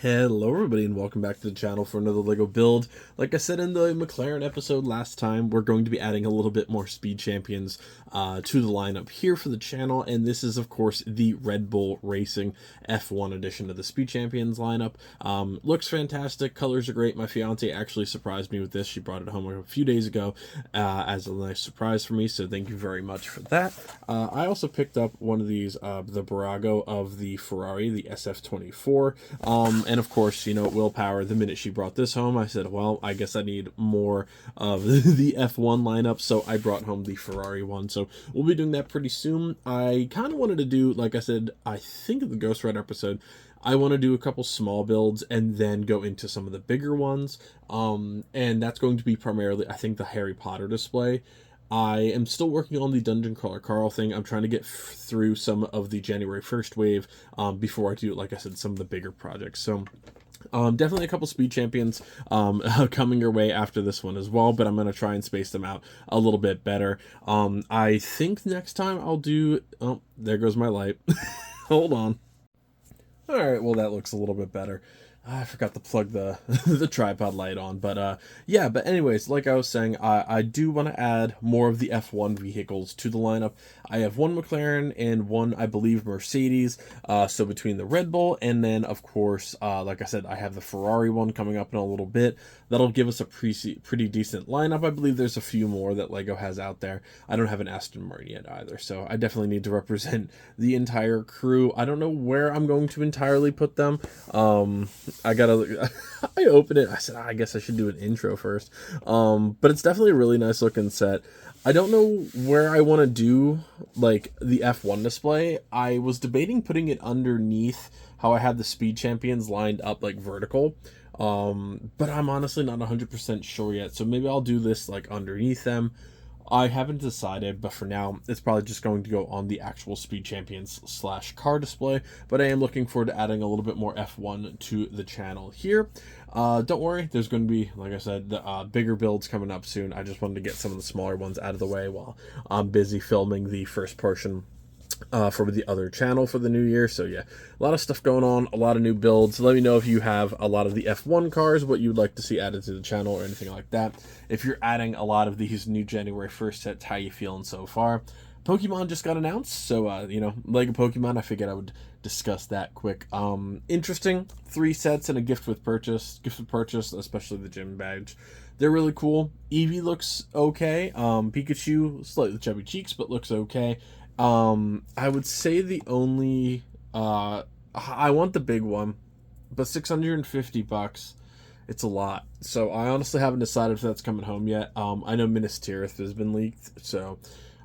Hello everybody and welcome back to the channel for another LEGO build. Like I said in the McLaren episode last time, we're going to be adding a little bit more Speed Champions to the lineup here for the channel, and this is of course the Red Bull Racing F1 edition of the Speed Champions lineup. Looks fantastic, colors are great. My fiance actually surprised me with this. She brought it home a few days ago as a nice surprise for me, so thank you very much for that. I also picked up one of these, the Barago of the Ferrari, the SF24. And of course, you know, willpower, the minute she brought this home, I said, well, I guess I need more of the F1 lineup, so I brought home the Ferrari one. So we'll be doing that pretty soon. I kind of wanted to do, like I said, I think of the Ghost Rider episode, I want to do a couple small builds and then go into some of the bigger ones. And that's going to be primarily, I think, the Harry Potter display. I am still working on the Dungeon Crawler Carl thing. I'm trying to get through some of the January 1st wave before I do, like I said, some of the bigger projects. So definitely a couple Speed Champions coming your way after this one as well, but I'm going to try and space them out a little bit better. I think next time I'll do... Oh, there goes my light. Hold on. All right, well, that looks a little bit better. I forgot to plug the the tripod light on, but yeah, but anyways, like I was saying, I do want to add more of the F1 vehicles to the lineup. I have one McLaren and one, I believe, Mercedes, so between the Red Bull and then, of course, like I said, I have the Ferrari one coming up in a little bit. That'll give us a pretty decent lineup. I believe there's a few more that LEGO has out there. I don't have an Aston Martin yet either, so I definitely need to represent the entire crew. I don't know where I'm going to entirely put them. I opened it, I said, I guess I should do an intro first. But it's definitely a really nice looking set. I don't know where I want to do, like, the F1 display. I was debating putting it underneath how I had the Speed Champions lined up, like, vertical. But I'm honestly not 100% sure yet, so maybe I'll do this, like, underneath them. I haven't decided, but for now, it's probably just going to go on the actual Speed Champions / car display, but I am looking forward to adding a little bit more F1 to the channel here. Don't worry, there's going to be, like I said, the bigger builds coming up soon. I just wanted to get some of the smaller ones out of the way while I'm busy filming the first portion for the other channel for the new year. So yeah, a lot of stuff going on, a lot of new builds. Let me know if you have a lot of the F1 cars, what you'd like to see added to the channel or anything like that. If you're adding a lot of these new January 1st sets, how you feeling so far? Pokemon just got announced, so you know, LEGO Pokemon, I figured I would discuss that quick. Interesting, 3 sets and a gift with purchase, especially the gym badge. They're really cool. Eevee looks okay. Pikachu, slightly chubby cheeks, but looks okay. I would say the only, I want the big one, but $650, it's a lot. So I honestly haven't decided if that's coming home yet. I know Minas Tirith has been leaked, so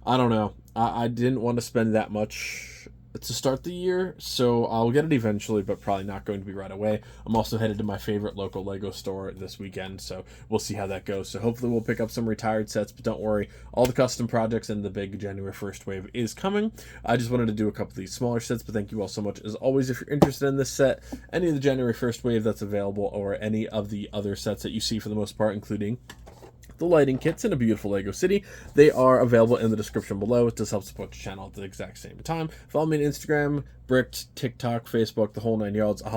I don't know. I didn't want to spend that much to start the year, so I'll get it eventually, but probably not going to be right away. I'm also headed to my favorite local LEGO store this weekend, so we'll see how that goes. So hopefully we'll pick up some retired sets, but don't worry, all the custom projects and the big January 1st wave is coming. I just wanted to do a couple of these smaller sets, but thank you all so much. As always, if you're interested in this set, any of the January 1st wave that's available, or any of the other sets that you see for the most part, including the lighting kits in a beautiful LEGO city, they are available in the description below. It does help support the channel at the exact same time. Follow me on Instagram, Bricked, TikTok, Facebook, the whole 9 yards. I'll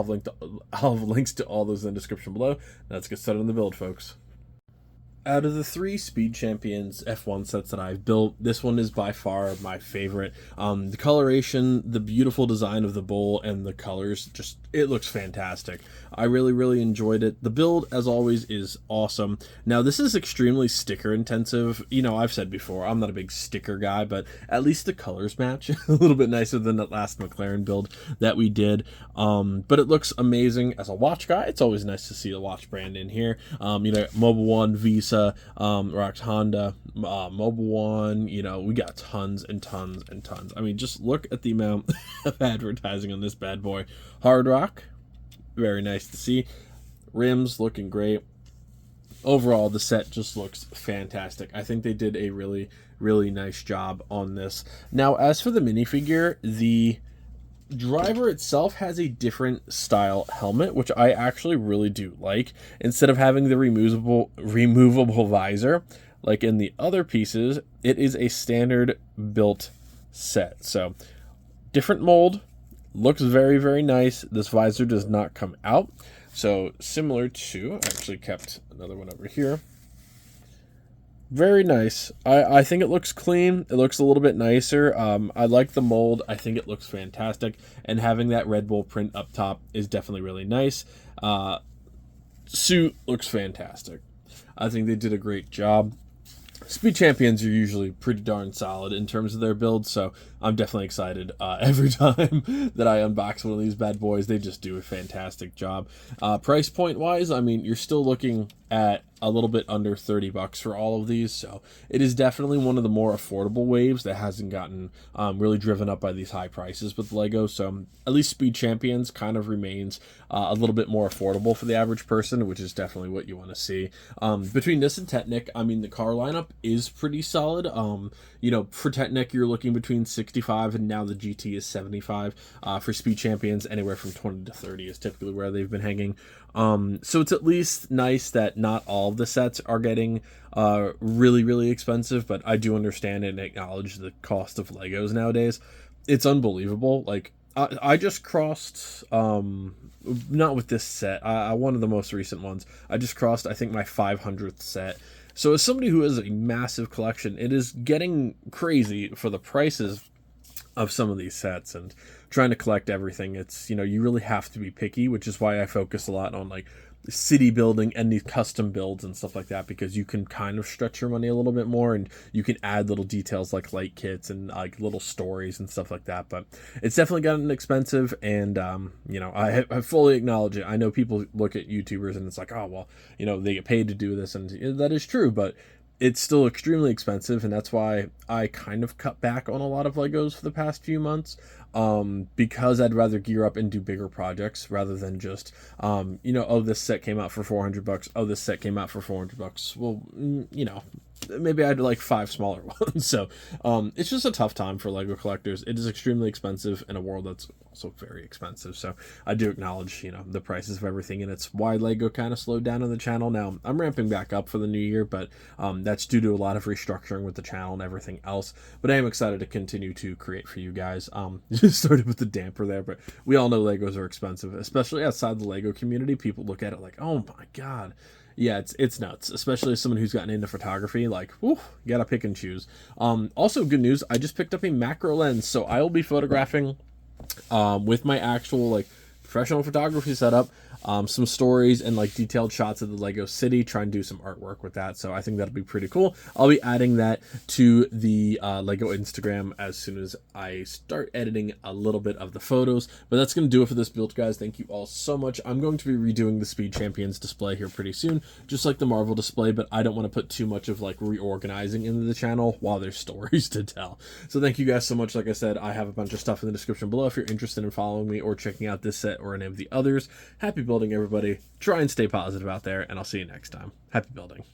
have links to all those in the description below. Now let's get started on the build, folks. Out of the 3 Speed Champions F1 sets that I've built, this one is by far my favorite. The coloration, the beautiful design of the bull, and the colors, just, it looks fantastic. I really enjoyed it. The build, as always, is awesome. Now, this is extremely sticker intensive. You know, I've said before, I'm not a big sticker guy, but at least the colors match a little bit nicer than the last McLaren build that we did. But it looks amazing. As a watch guy, it's always nice to see the watch brand in here. You know, Mobil 1, Visa, Rox Honda, Mobil 1, you know, we got tons and tons and tons. I mean, just look at the amount of advertising on this bad boy. Hard Rock, very nice to see. Rims looking great. Overall, the set just looks fantastic. I think they did a really nice job on this. Now, as for the minifigure, the driver itself has a different style helmet, which I actually really do like. Instead of having the removable visor like in the other pieces, it is a standard built set. So different mold, Looks very, very nice. This visor does not come out. So similar to, I actually kept another one over here. Very nice. I think it looks clean. It looks a little bit nicer. I like the mold. I think it looks fantastic. And having that Red Bull print up top is definitely really nice. Suit looks fantastic. I think they did a great job. Speed Champions are usually pretty darn solid in terms of their builds, so I'm definitely excited every time that I unbox one of these bad boys. They just do a fantastic job. Price point wise, I mean, you're still looking at a little bit under 30 bucks for all of these, so it is definitely one of the more affordable waves that hasn't gotten really driven up by these high prices with Lego. So at least Speed Champions kind of remains a little bit more affordable for the average person, which is definitely what you want to see. Between this and Technic, I mean, the car lineup is pretty solid. You know, for Technic, you're looking between 65 and now the GT is 75. For Speed Champions, anywhere from 20 to 30 is typically where they've been hanging. So it's at least nice that not all of the sets are getting really, really expensive, but I do understand and acknowledge the cost of Legos nowadays. It's unbelievable. Like, I just crossed, not with this set, one of the most recent ones, I just crossed, I think, my 500th set. So as somebody who has a massive collection, it is getting crazy for the prices of some of these sets, and trying to collect everything. It's, you know, you really have to be picky, which is why I focus a lot on like city building and these custom builds and stuff like that, because you can kind of stretch your money a little bit more, and you can add little details like light kits and like little stories and stuff like that. But it's definitely gotten expensive, and you know, I fully acknowledge it. I know people look at YouTubers and it's like, oh well, you know, they get paid to do this, and that is true, but it's still extremely expensive, and that's why I kind of cut back on a lot of Legos for the past few months, because I'd rather gear up and do bigger projects rather than just, you know, oh, this set came out for 400 bucks. Oh, this set came out for 400 bucks. Well, you know, maybe I'd like 5 smaller ones. So it's just a tough time for Lego collectors. It is extremely expensive in a world that's also very expensive. So I do acknowledge, you know, the prices of everything, and it's why Lego kind of slowed down on the channel. Now I'm ramping back up for the new year, but that's due to a lot of restructuring with the channel and everything else. But I am excited to continue to create for you guys. Just started with the damper there, but we all know Legos are expensive, especially outside the Lego community. People look at it like, oh my god. Yeah, it's nuts, especially as someone who's gotten into photography. Like, whew, you gotta pick and choose. Also, good news, I just picked up a macro lens, so I will be photographing with my actual like professional photography setup, some stories and like detailed shots of the Lego city, try and do some artwork with that. So I think that'll be pretty cool. I'll be adding that to the Lego Instagram as soon as I start editing a little bit of the photos. But that's going to do it for this build, guys. Thank you all so much. I'm going to be redoing the Speed Champions display here pretty soon, just like the Marvel display, but I don't want to put too much of like reorganizing into the channel while there's stories to tell. So thank you guys so much. Like I said, I have a bunch of stuff in the description below if you're interested in following me or checking out this set or any of the others. Happy building, everybody. Try and stay positive out there, and I'll see you next time. Happy building.